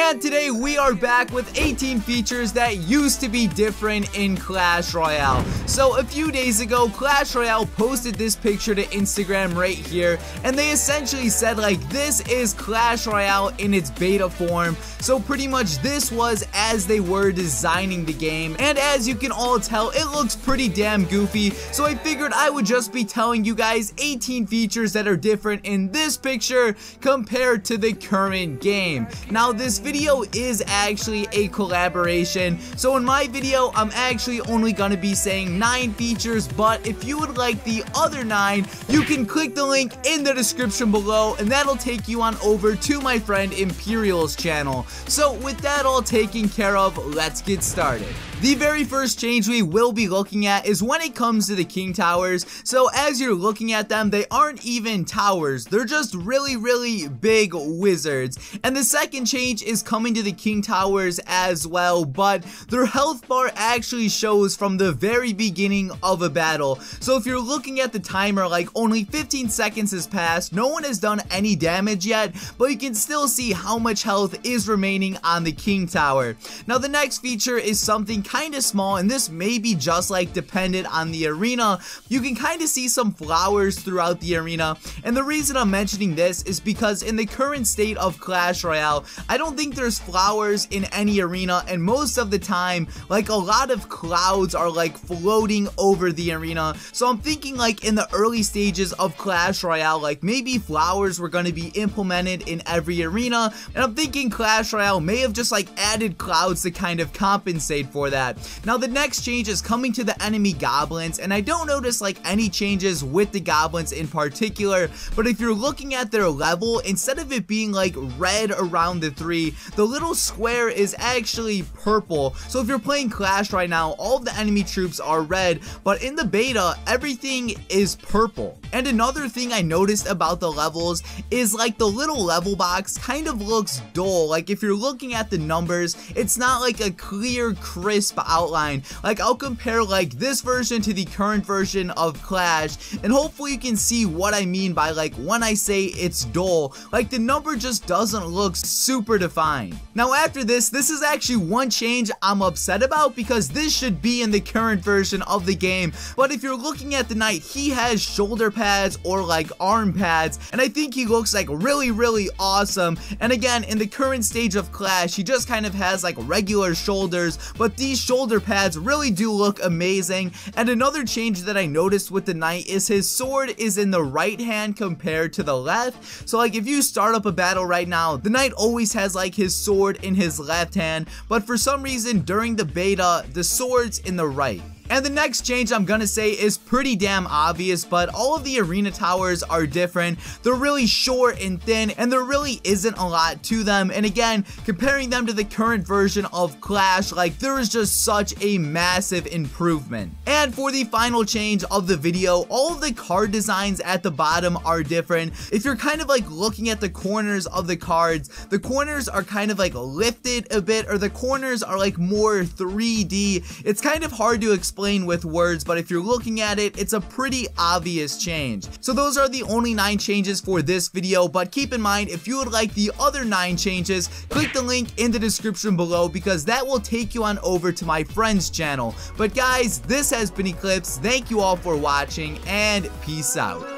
And today we are back with 18 features that used to be different in Clash Royale. So a few days ago, Clash Royale posted this picture to Instagram right here, and they essentially said like, this is Clash Royale in its beta form. So pretty much this was as they were designing the game, and as you can all tell, it looks pretty damn goofy. So I figured I would just be telling you guys 18 features that are different in this picture compared to the current game. Now this video is actually a collaboration, so in my video I'm actually only gonna be saying 9 features, but if you would like the other 9, you can click the link in the description below and that'll take you on over to my friend Imperial's channel. So with that all taken care of, let's get started. The very first change we will be looking at is when it comes to the king towers. So as you're looking at them, they aren't even towers, they're just really big wizards. And the second change is coming to the king towers as well, but their health bar actually shows from the very beginning of a battle. So if you're looking at the timer, like only 15 seconds has passed, no one has done any damage yet, but you can still see how much health is remaining on the king tower. Now the next feature is something kind of small, and this may be just like dependent on the arena. You can kind of see some flowers throughout the arena, and the reason I'm mentioning this is because in the current state of Clash Royale, I don't think there's flowers in any arena, and most of the time like a lot of clouds are like floating over the arena. So I'm thinking like in the early stages of Clash Royale, like maybe flowers were going to be implemented in every arena, and I'm thinking Clash Royale may have just like added clouds to kind of compensate for that. Now the next change is coming to the enemy goblins, and I don't notice like any changes with the goblins in particular, but if you're looking at their level, instead of it being like red around the 3, the little square is actually purple. So if you're playing Clash right now, all of the enemy troops are red, but in the beta everything is purple. And another thing I noticed about the levels is like the little level box kind of looks dull. Like if you're looking at the numbers, it's not like a clear, crisp outline. Like I'll compare like this version to the current version of Clash, and hopefully you can see what I mean by like when I say it's dull. Like the number just doesn't look super defined. Now after this is actually one change I'm upset about, because this should be in the current version of the game, but if you're looking at the knight, he has shoulder pads or like arm pads, and I think he looks like really awesome. And again, in the current stage of Clash, he just kind of has like regular shoulders, but these shoulder pads really do look amazing. And another change that I noticed with the knight is his sword is in the right hand compared to the left. So like if you start up a battle right now, the knight always has like his sword in his left hand, but for some reason during the beta, the sword's in the right. And the next change I'm gonna say is pretty damn obvious, but all of the arena towers are different. They're really short and thin, and there really isn't a lot to them. And again, comparing them to the current version of Clash, like there is just such a massive improvement. And for the final change of the video, all of the card designs at the bottom are different. If you're kind of like looking at the corners of the cards, the corners are kind of like lifted a bit, or the corners are like more 3D. It's kind of hard to explain with words, but if you're looking at it, it's a pretty obvious change. So those are the only 9 changes for this video, but keep in mind, if you would like the other 9 changes, click the link in the description below, because that will take you on over to my friend's channel. But guys, this has been Eclihpse. Thank you all for watching, and peace out.